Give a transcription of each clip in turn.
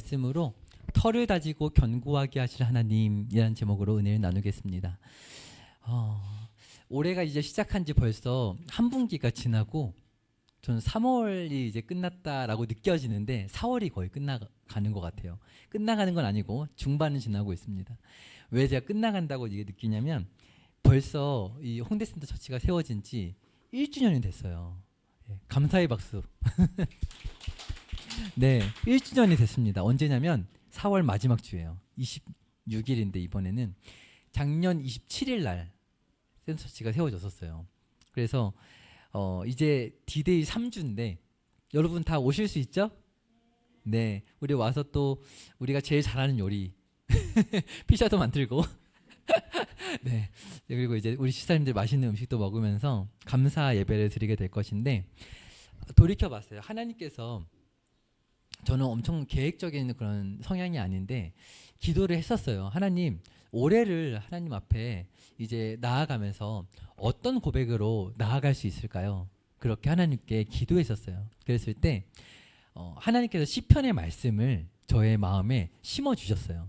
말씀으로 털을 다지고 견고하게 하실 하나님이라는 제목으로 은혜를 나누겠습니다. 올해가 이제 시작한 지 벌써 한 분기가 지나고 저는 3월이 이제 끝났다라고 느껴지는데 4월이 거의 끝나가는 것 같아요. 끝나가는 건 아니고 중반은 지나고 있습니다. 왜 제가 끝나간다고 이게 느끼냐면 벌써 이 홍대센터 처치가 세워진 지 1주년이 됐어요. 네, 감사의 박수. 네, 1주년이 됐습니다. 언제냐면 4월 마지막 주예요. 26일인데 이번에는 작년 27일 날 센터 처치가 세워졌었어요. 그래서 이제 D-Day 3주인데 여러분 다 오실 수 있죠? 네, 우리 와서 또 우리가 제일 잘하는 요리 피자도 만들고 네, 그리고 이제 우리 시사님들 맛있는 음식도 먹으면서 감사 예배를 드리게 될 것인데 돌이켜봤어요. 하나님께서 저는 엄청 계획적인 그런 성향이 아닌데 기도를 했었어요. 하나님, 올해를 하나님 앞에 이제 나아가면서 어떤 고백으로 나아갈 수 있을까요? 그렇게 하나님께 기도했었어요. 그랬을 때 하나님께서 시편의 말씀을 저의 마음에 심어 주셨어요.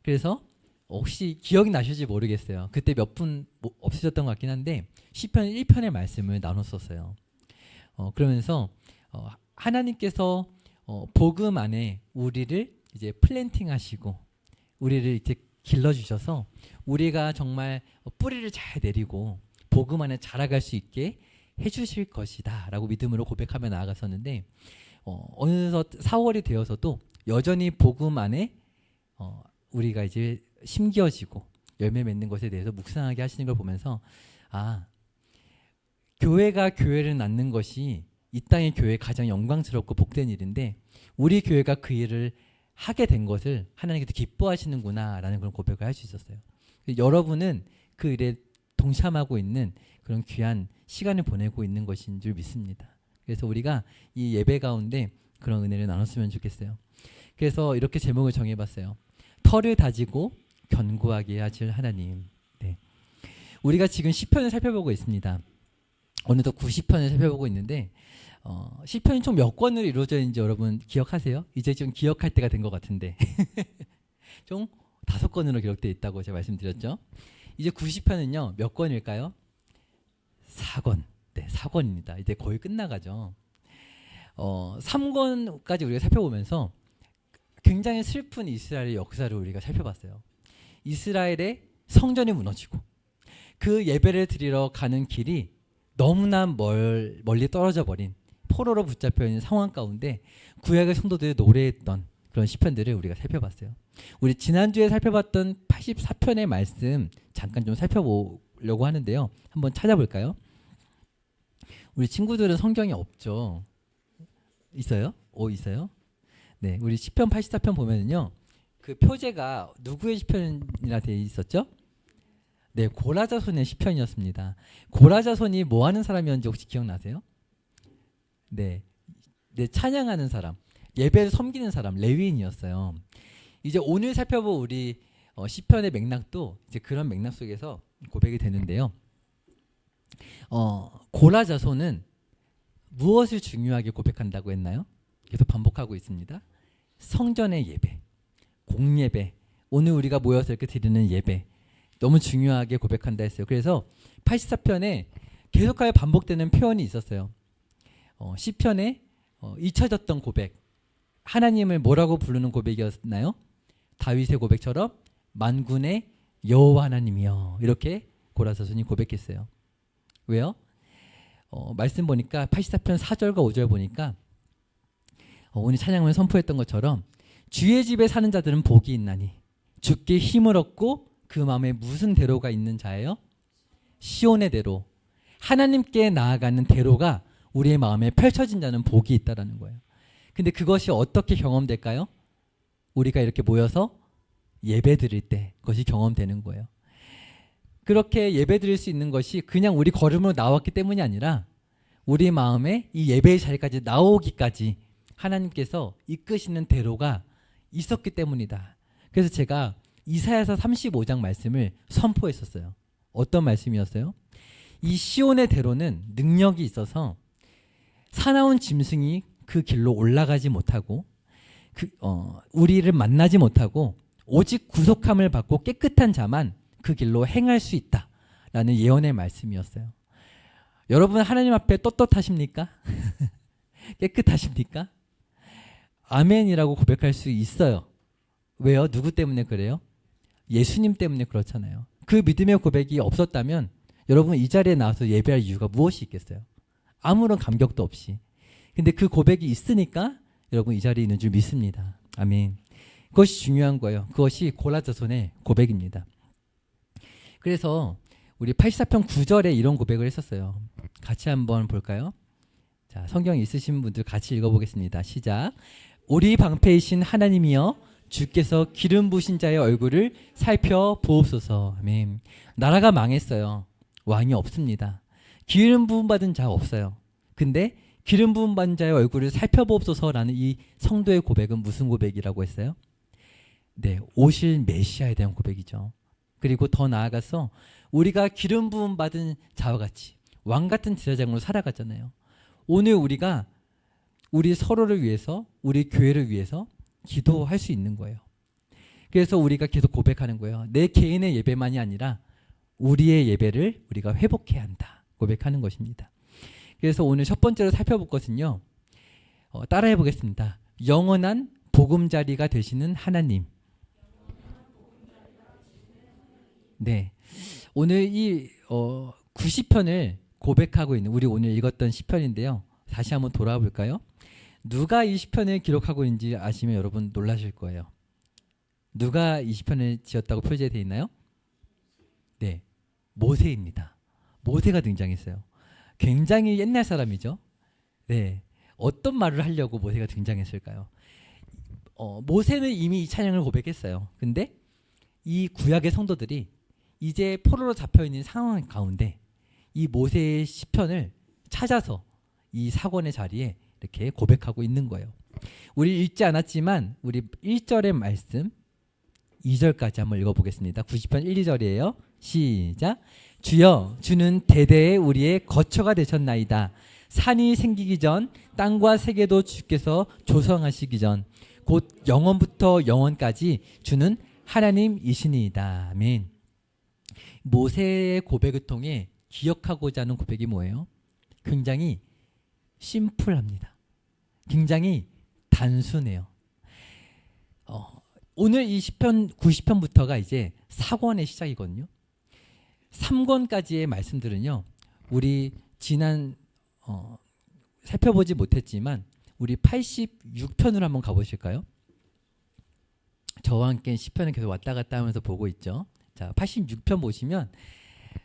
그래서 혹시 기억이 나실지 모르겠어요. 그때 몇 분 없으셨던 것 같긴 한데 시편 1편의 말씀을 나눴었어요. 그러면서 하나님께서 복음 안에 우리를 이제 플랜팅하시고 우리를 이제 길러주셔서 우리가 정말 뿌리를 잘 내리고 복음 안에 자라갈 수 있게 해주실 것이다 라고 믿음으로 고백하며 나아갔었는데 어느덧 4월이 되어서도 여전히 복음 안에 우리가 이제 심겨지고 열매 맺는 것에 대해서 묵상하게 하시는 걸 보면서 교회가 교회를 낳는 것이 이 땅의 교회에 가장 영광스럽고 복된 일인데 우리 교회가 그 일을 하게 된 것을 하나님께서 기뻐하시는구나 라는 그런 고백을 할 수 있었어요. 여러분은 그 일에 동참하고 있는 그런 귀한 시간을 보내고 있는 것인 줄 믿습니다. 그래서 우리가 이 예배 가운데 그런 은혜를 나눴으면 좋겠어요. 그래서 이렇게 제목을 정해봤어요. 털을 다지고 견고하게 하실 하나님. 네. 우리가 지금 시편을 살펴보고 있습니다. 어느덧 90편을 살펴보고 있는데 시편이 총 몇 권으로 이루어져 있는지 여러분 기억하세요? 이제 좀 기억할 때가 된 것 같은데 총 5권으로 기록되어 있다고 제가 말씀드렸죠. 이제 90편은요 몇 권일까요? 4권. 네, 4권입니다. 이제 거의 끝나가죠. 3권까지 우리가 살펴보면서 굉장히 슬픈 이스라엘의 역사를 우리가 살펴봤어요. 이스라엘의 성전이 무너지고 그 예배를 드리러 가는 길이 너무나 멀리 떨어져 버린 포로로 붙잡혀 있는 상황 가운데 구약의 성도들이 노래했던 그런 시편들을 우리가 살펴봤어요. 우리 지난주에 살펴봤던 84편의 말씀 잠깐 좀 살펴보려고 하는데요. 한번 찾아볼까요? 우리 친구들은 성경이 없죠? 있어요? 있어요? 네, 우리 시편 84편 보면은요. 그 표제가 누구의 시편이라 되어 있었죠? 네, 고라자손의 시편이었습니다. 고라자손이 뭐 하는 사람이었는지 혹시 기억나세요? 네, 찬양하는 사람, 예배를 섬기는 사람, 레위인이었어요. 이제 오늘 살펴볼 우리 시편의 맥락도 이제 그런 맥락 속에서 고백이 되는데요. 고라자손은 무엇을 중요하게 고백한다고 했나요? 계속 반복하고 있습니다. 성전의 예배, 공예배, 오늘 우리가 모여서 이렇게 드리는 예배 너무 중요하게 고백한다 했어요. 그래서 84편에 계속하여 반복되는 표현이 있었어요. 시편에 잊혀졌던 고백, 하나님을 뭐라고 부르는 고백이었나요? 다윗의 고백처럼 만군의 여호와 하나님이여, 이렇게 고라자손이 고백했어요. 왜요? 말씀 보니까 84편 4절과 5절 보니까 오늘 찬양을 선포했던 것처럼 주의 집에 사는 자들은 복이 있나니 주께 힘을 얻고 그 마음에 무슨 대로가 있는 자예요? 시온의 대로, 하나님께 나아가는 대로가 우리의 마음에 펼쳐진 자는 복이 있다라는 거예요. 근데 그것이 어떻게 경험될까요? 우리가 이렇게 모여서 예배 드릴 때 그것이 경험되는 거예요. 그렇게 예배 드릴 수 있는 것이 그냥 우리 걸음으로 나왔기 때문이 아니라 우리 마음에 이 예배의 자리까지 나오기까지 하나님께서 이끄시는 대로가 있었기 때문이다. 그래서 제가 이사야서 35장 말씀을 선포했었어요. 어떤 말씀이었어요? 이 시온의 대로는 능력이 있어서 사나운 짐승이 그 길로 올라가지 못하고 우리를 만나지 못하고 오직 구속함을 받고 깨끗한 자만 그 길로 행할 수 있다라는 예언의 말씀이었어요. 여러분 하나님 앞에 떳떳하십니까? 깨끗하십니까? 아멘이라고 고백할 수 있어요. 왜요? 누구 때문에 그래요? 예수님 때문에 그렇잖아요. 그 믿음의 고백이 없었다면 여러분 이 자리에 나와서 예배할 이유가 무엇이 있겠어요? 아무런 감격도 없이. 근데 그 고백이 있으니까 여러분 이 자리에 있는 줄 믿습니다. 아멘. 그것이 중요한 거예요. 그것이 고라자손의 고백입니다. 그래서 우리 84편 9절에 이런 고백을 했었어요. 같이 한번 볼까요? 자, 성경 있으신 분들 같이 읽어보겠습니다. 시작. 우리 방패이신 하나님이여 주께서 기름 부으신 자의 얼굴을 살펴보옵소서. 아멘. 나라가 망했어요. 왕이 없습니다. 기름 부음 받은 자 없어요. 근데 기름 부음 받은 자의 얼굴을 살펴보옵소서라는 이 성도의 고백은 무슨 고백이라고 했어요? 네, 오실 메시아에 대한 고백이죠. 그리고 더 나아가서 우리가 기름 부음 받은 자와 같이 왕 같은 제사장으로 살아갔잖아요. 오늘 우리가 우리 서로를 위해서, 우리 교회를 위해서 기도할 수 있는 거예요. 그래서 우리가 계속 고백하는 거예요. 내 개인의 예배만이 아니라 우리의 예배를 우리가 회복해야 한다. 고백하는 것입니다. 그래서 오늘 첫 번째로 살펴볼 것은요. 따라해 보겠습니다. 영원한 보금자리가 되시는 하나님. 네, 오늘 이 90편을 고백하고 있는 우리 오늘 읽었던 시편인데요. 다시 한번 돌아와 볼까요? 누가 이 시편을 기록하고 있는지 아시면 여러분 놀라실 거예요. 누가 이 시편을 지었다고 표제되어 있나요? 네, 모세입니다. 모세가 등장했어요. 굉장히 옛날 사람이죠. 네, 어떤 말을 하려고 모세가 등장했을까요? 모세는 이미 이 찬양을 고백했어요. 근데 이 구약의 성도들이 이제 포로로 잡혀있는 상황 가운데 이 모세의 시편을 찾아서 이 사권의 자리에 이렇게 고백하고 있는 거예요. 우리 읽지 않았지만 우리 1절의 말씀 2절까지 한번 읽어보겠습니다. 90편 1, 2절이에요. 시작. 주여 주는 대대에 우리의 거처가 되셨나이다. 산이 생기기 전 땅과 세계도 주께서 조성하시기 전 곧 영원부터 영원까지 주는 하나님이시니이다. 아멘. 모세의 고백을 통해 기억하고자 하는 고백이 뭐예요? 굉장히 심플합니다. 굉장히 단순해요. 오늘 이 시편 90편부터가 이제 사권의 시작이거든요. 3권까지의 말씀들은요. 우리 지난 살펴보지 못했지만 우리 86편으로 한번 가보실까요? 저와 함께 시편을 계속 왔다 갔다 하면서 보고 있죠. 자, 86편 보시면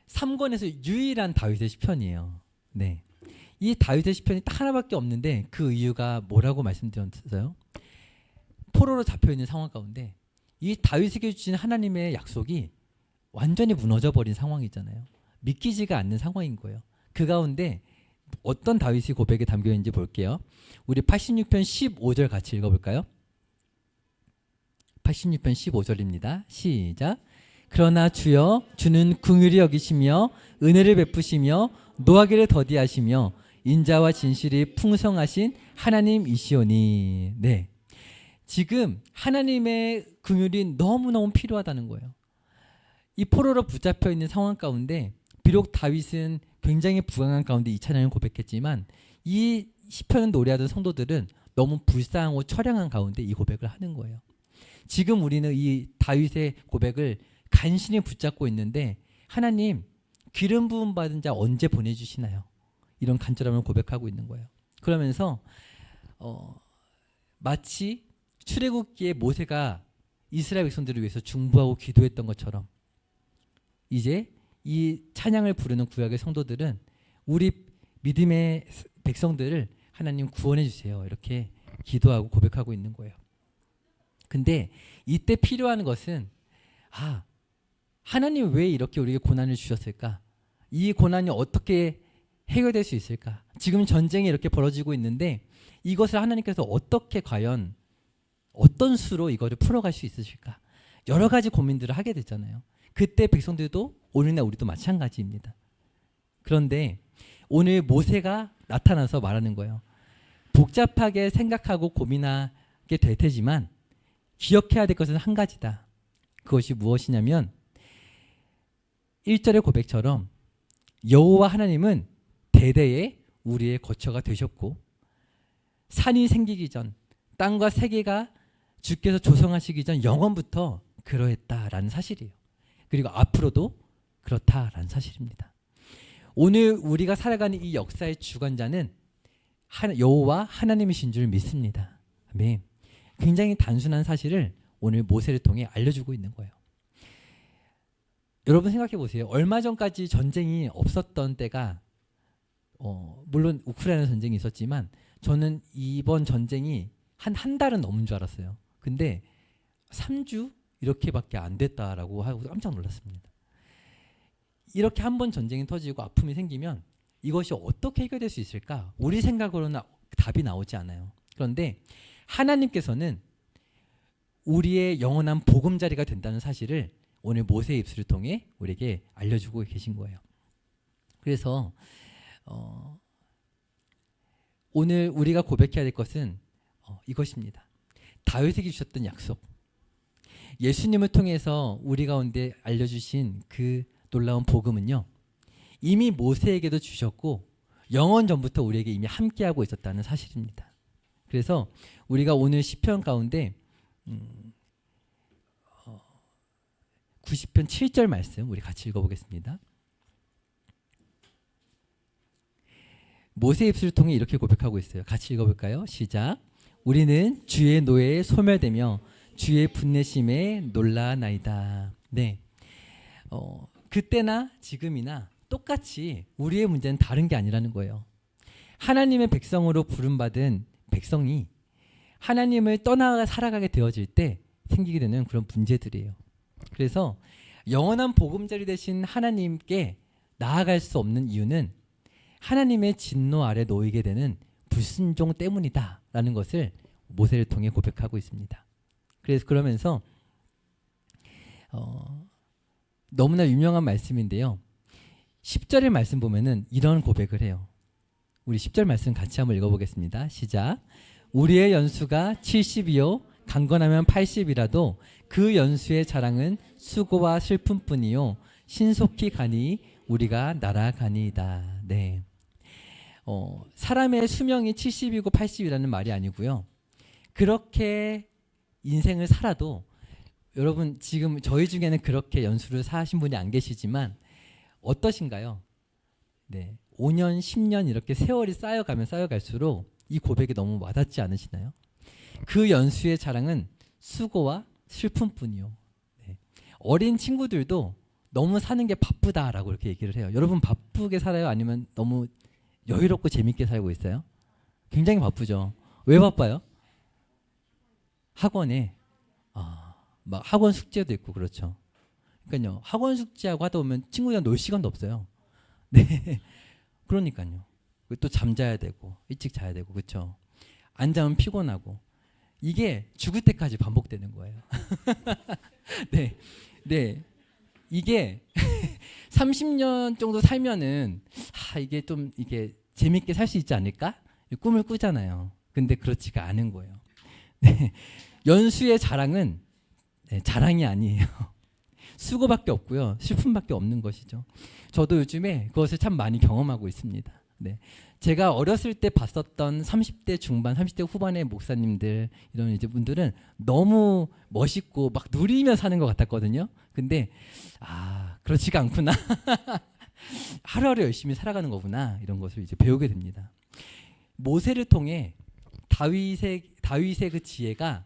3권에서 유일한 다윗의 시편이에요. 네, 이 다윗의 시편이 딱 하나밖에 없는데 그 이유가 뭐라고 말씀드렸어요? 포로로 잡혀있는 상황 가운데 이 다윗에게 주신 하나님의 약속이 완전히 무너져 버린 상황이잖아요. 믿기지가 않는 상황인 거예요. 그 가운데 어떤 다윗의 고백에 담겨 있는지 볼게요. 우리 86편 15절 같이 읽어볼까요? 86편 15절입니다. 시작. 그러나 주여 주는 긍휼히 여기시며 은혜를 베푸시며 노하기를 더디하시며 인자와 진실이 풍성하신 하나님이시오니. 네, 지금 하나님의 긍휼이 너무너무 필요하다는 거예요. 이 포로로 붙잡혀 있는 상황 가운데 비록 다윗은 굉장히 부강한 가운데 이 찬양을 고백했지만 이 시편을 노래하던 성도들은 너무 불쌍하고 처량한 가운데 이 고백을 하는 거예요. 지금 우리는 이 다윗의 고백을 간신히 붙잡고 있는데 하나님 기름 부음 받은 자 언제 보내주시나요? 이런 간절함을 고백하고 있는 거예요. 그러면서 마치 출애굽기에 모세가 이스라엘 백성들을 위해서 중보하고 기도했던 것처럼 이제 이 찬양을 부르는 구약의 성도들은 우리 믿음의 백성들을 하나님 구원해 주세요. 이렇게 기도하고 고백하고 있는 거예요. 근데 이때 필요한 것은 하나님 왜 이렇게 우리에게 고난을 주셨을까? 이 고난이 어떻게 해결될 수 있을까? 지금 전쟁이 이렇게 벌어지고 있는데 이것을 하나님께서 어떻게 과연 어떤 수로 이거를 풀어갈 수 있으실까? 여러 가지 고민들을 하게 됐잖아요. 그때 백성들도 오늘날 우리도 마찬가지입니다. 그런데 오늘 모세가 나타나서 말하는 거예요. 복잡하게 생각하고 될 테지만 기억해야 될 것은 한 가지다. 그것이 무엇이냐면 1절의 고백처럼 여호와 하나님은 대대에 우리의 거처가 되셨고 산이 생기기 전 땅과 세계가 주께서 조성하시기 전 영원부터 그러했다라는 사실이에요. 그리고 앞으로도 그렇다라는 사실입니다. 오늘 우리가 살아가는 이 역사의 주관자는 여호와 하나님이신 줄 믿습니다. 아멘. 굉장히 단순한 사실을 오늘 모세를 통해 알려주고 있는 거예요. 여러분 생각해 보세요. 얼마 전까지 전쟁이 없었던 때가 물론 우크라이나 전쟁이 있었지만 저는 이번 전쟁이 한 달은 넘은 줄 알았어요. 근데 3주 이렇게밖에 안 됐다라고 하고 깜짝 놀랐습니다. 이렇게 한 번 전쟁이 터지고 아픔이 생기면 이것이 어떻게 해결될 수 있을까? 우리 생각으로는 답이 나오지 않아요. 그런데 하나님께서는 우리의 영원한 보금자리가 된다는 사실을 오늘 모세의 입술을 통해 우리에게 알려주고 계신 거예요. 그래서 오늘 우리가 고백해야 될 것은 이것입니다. 다윗에게 주셨던 약속, 예수님을 통해서 우리 가운데 알려주신 그 놀라운 복음은요, 이미 모세에게도 주셨고 영원 전부터 우리에게 이미 함께하고 있었다는 사실입니다. 그래서 우리가 오늘 시편 가운데 90편 7절 말씀 우리 같이 읽어보겠습니다. 모세의 입술을 통해 이렇게 고백하고 있어요. 같이 읽어볼까요? 시작. 우리는 주의 노예에 소멸되며 주의 분내심에 놀라나이다. 네, 그때나 지금이나 똑같이 우리의 문제는 다른 게 아니라는 거예요. 하나님의 백성으로 부름받은 백성이 하나님을 떠나 살아가게 되어질 때 생기게 되는 그런 문제들이에요. 그래서 영원한 보금자리 되신 하나님께 나아갈 수 없는 이유는 하나님의 진노 아래 놓이게 되는 불순종 때문이다 라는 것을 모세를 통해 고백하고 있습니다. 그래서 그러면서 너무나 유명한 말씀인데요, 10절의 말씀 보면은 이런 고백을 해요. 우리 10절 말씀 같이 한번 읽어보겠습니다. 시작. 우리의 연수가 70이요 강건하면 80이라도 그 연수의 자랑은 수고와 슬픔뿐이요 신속히 가니 우리가 날아가니이다. 네, 사람의 수명이 70이고 80이라는 말이 아니고요, 그렇게 인생을 살아도 여러분 지금 저희 중에는 그렇게 연수를 사신 분이 안 계시지만 어떠신가요? 네, 5년, 10년 이렇게 세월이 쌓여가면 쌓여갈수록 이 고백이 너무 와닿지 않으시나요? 그 연수의 자랑은 수고와 슬픔뿐이요. 네. 어린 친구들도 너무 사는 게 바쁘다라고 이렇게 얘기를 해요. 여러분 바쁘게 살아요? 아니면 너무 여유롭고 재밌게 살고 있어요? 굉장히 바쁘죠. 왜 바빠요? 학원에 막 학원 숙제도 있고 그렇죠. 그러니까요, 학원 숙제하고 하다 보면 친구들이랑 놀 시간도 없어요. 네, 그러니까요. 또 잠자야 되고 일찍 자야 되고 그렇죠. 안 자면 피곤하고 이게 죽을 때까지 반복되는 거예요. 네, 네, 이게 30년 정도 살면은 이게 좀 이게 재밌게 살 수 있지 않을까? 꿈을 꾸잖아요. 근데 그렇지가 않은 거예요. 네, 연수의 자랑은 자랑이 아니에요. 수고밖에 없고요, 슬픔밖에 없는 것이죠. 저도 요즘에 그것을 참 많이 경험하고 있습니다. 네, 제가 어렸을 때 봤었던 30대 중반, 30대 후반의 목사님들 이런 이제 분들은 너무 멋있고 막 누리며 사는 것 같았거든요. 근데 그렇지가 않구나. 하루하루 열심히 살아가는 거구나, 이런 것을 이제 배우게 됩니다. 모세를 통해 다윗의 그 지혜가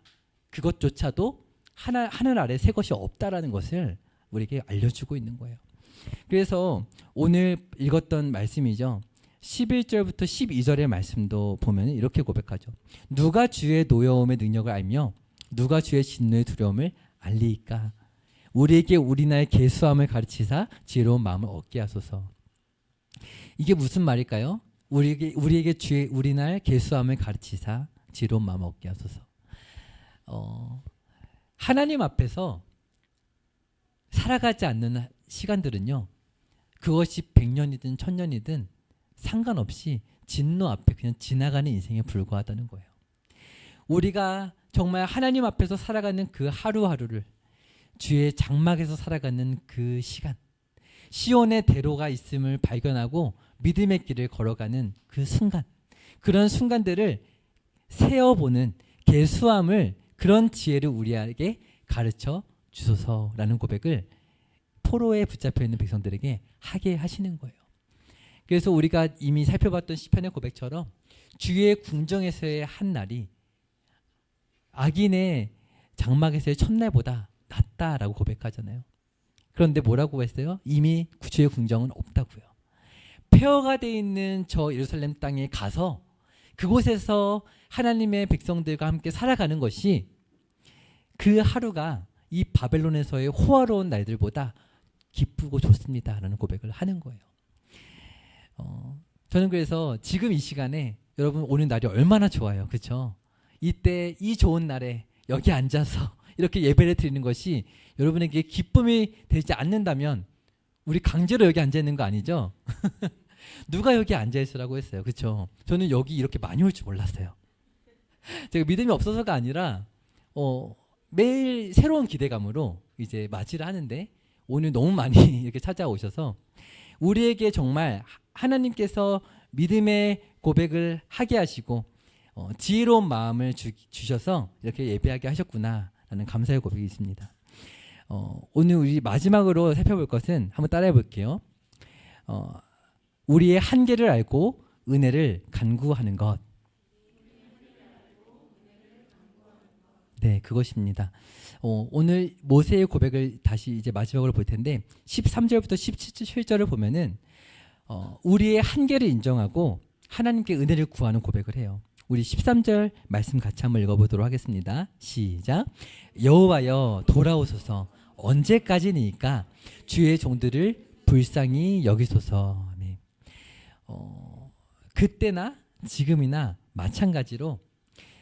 그것조차도 하늘 아래 새 것이 없다라는 것을 우리에게 알려주고 있는 거예요. 그래서 오늘 읽었던 말씀이죠. 11절부터 12절의 말씀도 보면 이렇게 고백하죠. 누가 주의 노여움의 능력을 알며 누가 주의 진노의 두려움을 알리이까? 우리에게 우리나라의 계수함을 가르치사 지혜로운 마음을 얻게 하소서. 이게 무슨 말일까요? 우리에게 주의 우리나라의 계수함을 가르치사 지혜로운 마음을 얻게 하소서. 하나님 앞에서 살아가지 않는 시간들은요, 그것이 100년이든 1000년이든 상관없이 진노 앞에 그냥 지나가는 인생에 불과하다는 거예요. 우리가 정말 하나님 앞에서 살아가는 그 하루하루를, 주의 장막에서 살아가는 그 시간, 시온의 대로가 있음을 발견하고 믿음의 길을 걸어가는 그 순간, 그런 순간들을 세어보는 계수함을, 그런 지혜를 우리에게 가르쳐 주소서라는 고백을 포로에 붙잡혀 있는 백성들에게 하게 하시는 거예요. 그래서 우리가 이미 살펴봤던 시편의 고백처럼 주의 궁정에서의 한 날이 악인의 장막에서의 첫날보다 낫다라고 고백하잖아요. 그런데 뭐라고 했어요? 이미 주의 궁정은 없다고요. 폐허가 돼 있는 저 예루살렘 땅에 가서 그곳에서 하나님의 백성들과 함께 살아가는 것이 그 하루가 이 바벨론에서의 호화로운 날들보다 기쁘고 좋습니다라는 고백을 하는 거예요. 저는 그래서 지금 이 시간에 여러분 오는 날이 얼마나 좋아요. 그렇죠? 이때 이 좋은 날에 여기 앉아서 이렇게 예배를 드리는 것이 여러분에게 기쁨이 되지 않는다면 우리 강제로 여기 앉아 있는 거 아니죠? 누가 여기 앉아 있으라고 했어요. 그렇죠? 저는 여기 이렇게 많이 올 줄 몰랐어요. 제가 믿음이 없어서가 아니라 매일 새로운 기대감으로 이제 맞이를 하는데 오늘 너무 많이 이렇게 찾아오셔서 우리에게 정말 하나님께서 믿음의 고백을 하게 하시고 지혜로운 마음을 주셔서 이렇게 예배하게 하셨구나라는 감사의 고백이 있습니다. 오늘 우리 마지막으로 살펴볼 것은 한번 따라해 볼게요. 우리의 한계를 알고 은혜를 간구하는 것. 네, 그것입니다. 오늘 모세의 고백을 다시 이제 마지막으로 볼 텐데 13절부터 17절을 보면은 우리의 한계를 인정하고 하나님께 은혜를 구하는 고백을 해요. 우리 13절 말씀 같이 한번 읽어보도록 하겠습니다. 시작. 여호와여 돌아오소서. 언제까지니까 주의 종들을 불쌍히 여기소서. 아멘. 그때나 지금이나 마찬가지로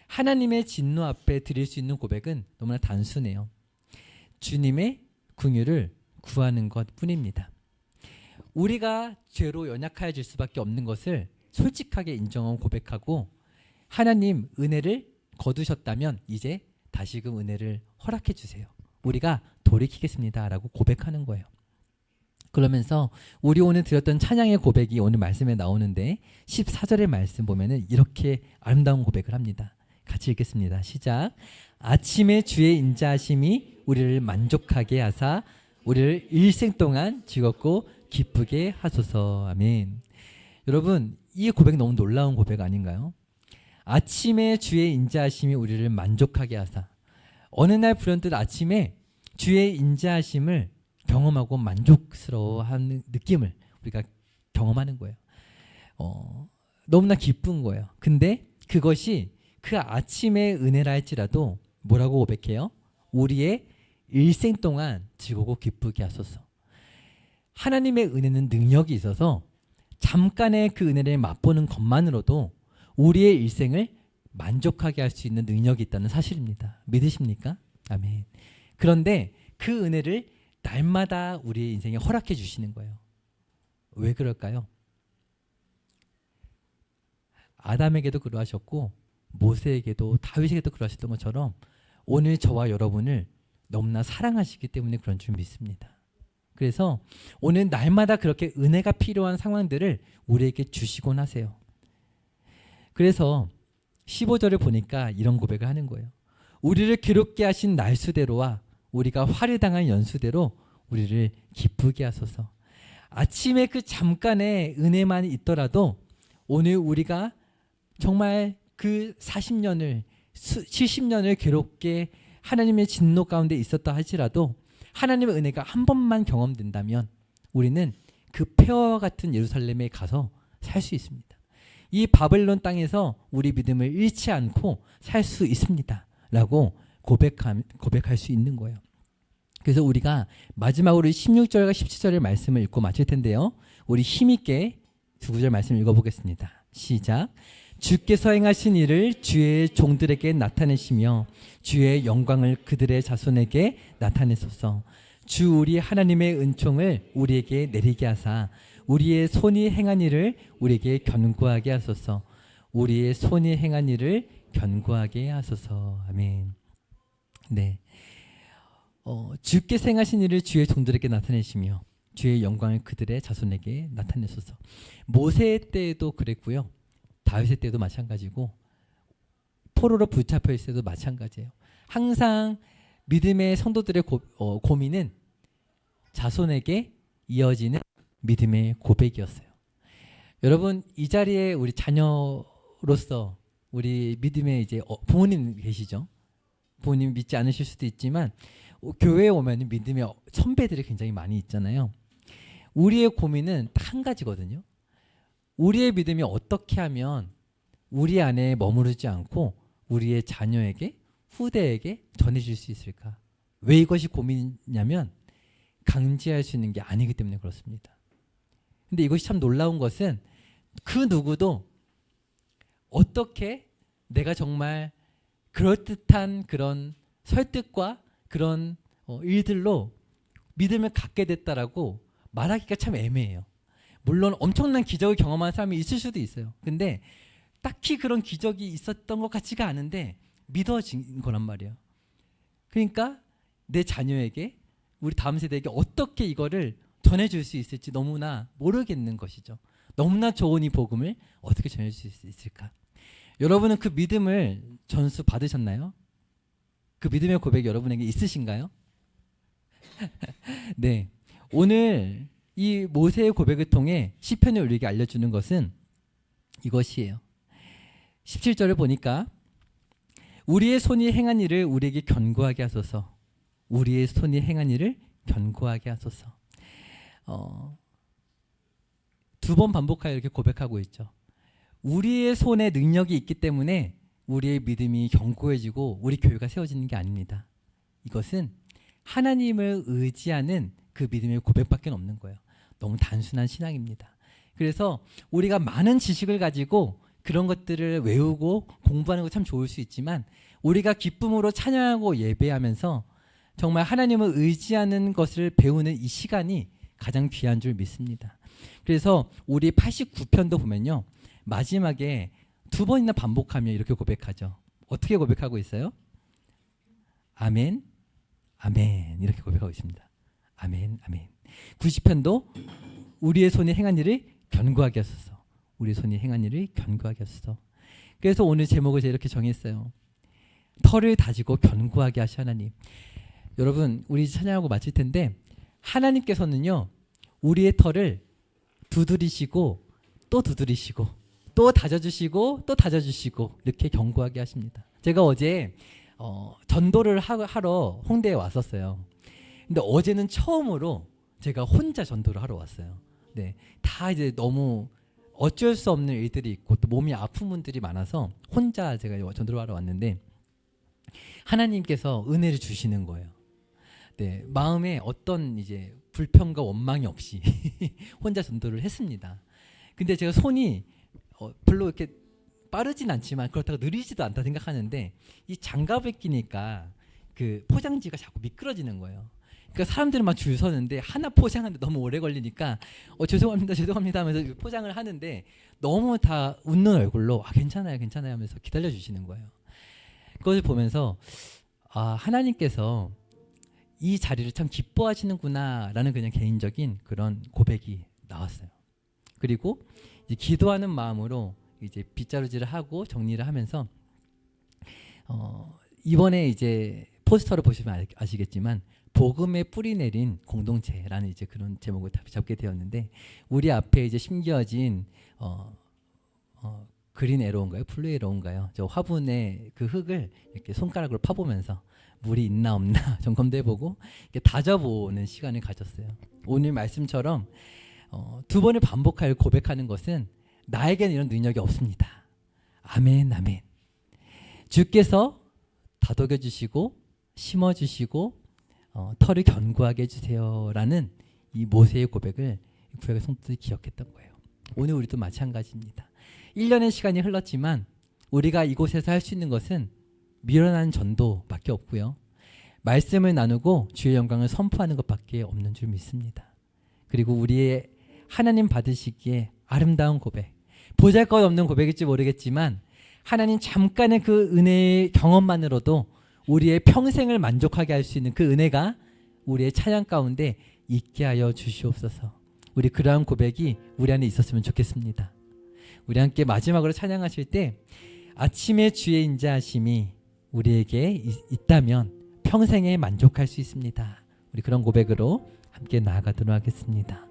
하나님의 진노 앞에 드릴 수 있는 고백은 너무나 단순해요. 주님의 긍휼을 구하는 것뿐입니다. 우리가 죄로 연약해질 수밖에 없는 것을 솔직하게 인정하고 고백하고 하나님 은혜를 거두셨다면 이제 다시금 은혜를 허락해 주세요. 우리가 돌이키겠습니다라고 고백하는 거예요. 그러면서 우리 오늘 드렸던 찬양의 고백이 오늘 말씀에 나오는데 14절의 말씀 보면은 이렇게 아름다운 고백을 합니다. 같이 읽겠습니다. 시작. 아침에 주의 인자하심이 우리를 만족하게 하사 우리를 일생 동안 즐겁고 기쁘게 하소서. 아멘. 여러분 이 고백 너무 놀라운 고백 아닌가요? 아침에 주의 인자하심이 우리를 만족하게 하사, 어느 날 불현듯 아침에 주의 인자하심을 경험하고 만족스러워하는 느낌을 우리가 경험하는 거예요. 너무나 기쁜 거예요. 근데 그것이 그 아침의 은혜라 할지라도 뭐라고 고백해요? 우리의 일생 동안 즐겁고 기쁘게 하소서. 하나님의 은혜는 능력이 있어서 잠깐의 그 은혜를 맛보는 것만으로도 우리의 일생을 만족하게 할 수 있는 능력이 있다는 사실입니다. 믿으십니까? 아멘. 그런데 그 은혜를 날마다 우리의 인생에 허락해 주시는 거예요. 왜 그럴까요? 아담에게도 그러하셨고 모세에게도 다윗에게도 그러하셨던 것처럼 오늘 저와 여러분을 너무나 사랑하시기 때문에 그런 줄 믿습니다. 그래서 오늘 날마다 그렇게 은혜가 필요한 상황들을 우리에게 주시곤 하세요. 그래서 15절을 보니까 이런 고백을 하는 거예요. 우리를 괴롭게 하신 날수대로와 우리가 화를 당한 연수대로 우리를 기쁘게 하소서. 아침에 그 잠깐의 은혜만 있더라도 오늘 우리가 정말 그 40년을 70년을 괴롭게 하나님의 진노 가운데 있었다 할지라도 하나님의 은혜가 한 번만 경험된다면 우리는 그 폐허와 같은 예루살렘에 가서 살 수 있습니다. 이 바벨론 땅에서 우리 믿음을 잃지 않고 살 수 있습니다 라고 고백할 수 있는 거예요. 그래서 우리가 마지막으로 16절과 17절의 말씀을 읽고 마칠 텐데요. 우리 힘있게 두 구절 말씀 읽어보겠습니다. 시작. 주께서 행하신 일을 주의 종들에게 나타내시며 주의 영광을 그들의 자손에게 나타내소서. 주 우리 하나님의 은총을 우리에게 내리게 하사 우리의 손이 행한 일을 우리에게 견고하게 하소서. 우리의 손이 행한 일을 견고하게 하소서. 아멘. 네. 주께서 행하신 일을 주의 종들에게 나타내시며 주의 영광을 그들의 자손에게 나타내소서. 모세 때도 그랬고요. 다윗의 때도 마찬가지고 포로로 붙잡혀 있을 때도 마찬가지예요. 항상 믿음의 성도들의 고민은 자손에게 이어지는 믿음의 고백이었어요. 여러분, 이 자리에 우리 자녀로서 우리 믿음의 이제 부모님 계시죠? 부모님 믿지 않으실 수도 있지만 교회에 오면 믿음의 선배들이 굉장히 많이 있잖아요. 우리의 고민은 딱 한 가지거든요. 우리의 믿음이 어떻게 하면 우리 안에 머무르지 않고 우리의 자녀에게, 후대에게 전해질 수 있을까? 왜 이것이 고민이냐면 강제할 수 있는 게 아니기 때문에 그렇습니다. 근데 이것이 참 놀라운 것은 그 누구도 어떻게 내가 정말 그럴듯한 그런 설득과 그런 일들로 믿음을 갖게 됐다라고 말하기가 참 애매해요. 물론 엄청난 기적을 경험한 사람이 있을 수도 있어요. 근데 딱히 그런 기적이 있었던 것 같지가 않은데 믿어진 거란 말이에요. 그러니까 내 자녀에게, 우리 다음 세대에게 어떻게 이거를 전해줄 수 있을지 너무나 모르겠는 것이죠. 너무나 좋은 이 복음을 어떻게 전해줄 수 있을까? 여러분은 그 믿음을 전수 받으셨나요? 그 믿음의 고백이 여러분에게 있으신가요? 네, 오늘 이 모세의 고백을 통해 시편을 우리에게 알려주는 것은 이것이에요. 17절을 보니까 우리의 손이 행한 일을 우리에게 견고하게 하소서. 우리의 손이 행한 일을 견고하게 하소서. 두 번 반복하여 이렇게 고백하고 있죠. 우리의 손에 능력이 있기 때문에 우리의 믿음이 견고해지고 우리 교회가 세워지는 게 아닙니다. 이것은 하나님을 의지하는 그 믿음의 고백밖에 없는 거예요. 너무 단순한 신앙입니다. 그래서 우리가 많은 지식을 가지고 그런 것들을 외우고 공부하는 거 참 좋을 수 있지만 우리가 기쁨으로 찬양하고 예배하면서 정말 하나님을 의지하는 것을 배우는 이 시간이 가장 귀한 줄 믿습니다. 그래서 우리 89편도 보면요. 마지막에 두 번이나 반복하며 이렇게 고백하죠. 어떻게 고백하고 있어요? 아멘, 아멘 이렇게 고백하고 있습니다. 아멘, 아멘. 90편도 우리의 손이 행한 일을 견고하게 하소서. 우리의 손이 행한 일을 견고하게 하소서. 그래서 오늘 제목을 제가 이렇게 정했어요. 털을 다지고 견고하게 하시 하나님. 여러분, 우리 찬양하고 마칠 텐데 하나님께서는요. 우리의 털을 두드리시고 또 두드리시고 또 다져주시고 또 다져주시고 이렇게 견고하게 하십니다. 제가 어제 전도를 하러 홍대에 왔었어요. 근데 어제는 처음으로 제가 혼자 전도를 하러 왔어요. 네, 다 이제 너무 어쩔 수 없는 일들이 있고 또 몸이 아픈 분들이 많아서 혼자 제가 전도를 하러 왔는데 하나님께서 은혜를 주시는 거예요. 네, 마음에 어떤 이제 불평과 원망이 없이 혼자 전도를 했습니다. 근데 제가 손이 별로 이렇게 빠르진 않지만 그렇다고 느리지도 않다 생각하는데 이 장갑을 끼니까 그 포장지가 자꾸 미끄러지는 거예요. 그러니까 사람들은 막 줄 서는데 하나 포장하는데 너무 오래 걸리니까 죄송합니다 죄송합니다 하면서 포장을 하는데 너무 다 웃는 얼굴로 괜찮아요 괜찮아요 하면서 기다려 주시는 거예요. 그것을 보면서 하나님께서 이 자리를 참 기뻐하시는구나 라는 그냥 개인적인 그런 고백이 나왔어요. 그리고 이제 기도하는 마음으로 이제 빗자루질을 하고 정리를 하면서 이번에 이제 포스터를 보시면 아시겠지만 복음의 뿌리 내린 공동체라는 이제 그런 제목을 잡게 되었는데 우리 앞에 이제 심겨진 그린 에로인가요? 블루 에로인가요? 저 화분의 그 흙을 이렇게 손가락으로 파보면서 물이 있나 없나 점검도 해보고 이렇게 다져보는 시간을 가졌어요. 오늘 말씀처럼 두 번을 반복하여 고백하는 것은 나에게는 이런 능력이 없습니다. 아멘 아멘. 주께서 다독여 주시고 심어 주시고 털을 견고하게 해주세요 라는 이 모세의 고백을 구약의 성도들이 기억했던 거예요. 오늘 우리도 마찬가지입니다. 1년의 시간이 흘렀지만 우리가 이곳에서 할 수 있는 것은 미련한 전도밖에 없고요. 말씀을 나누고 주의 영광을 선포하는 것밖에 없는 줄 믿습니다. 그리고 우리의 하나님 받으시기에 아름다운 고백, 보잘것없는 고백일지 모르겠지만 하나님 잠깐의 그 은혜의 경험만으로도 우리의 평생을 만족하게 할 수 있는 그 은혜가 우리의 찬양 가운데 있게 하여 주시옵소서. 우리 그러한 고백이 우리 안에 있었으면 좋겠습니다. 우리 함께 마지막으로 찬양하실 때 아침의 주의 인자하심이 우리에게 있다면 평생에 만족할 수 있습니다. 우리 그런 고백으로 함께 나아가도록 하겠습니다.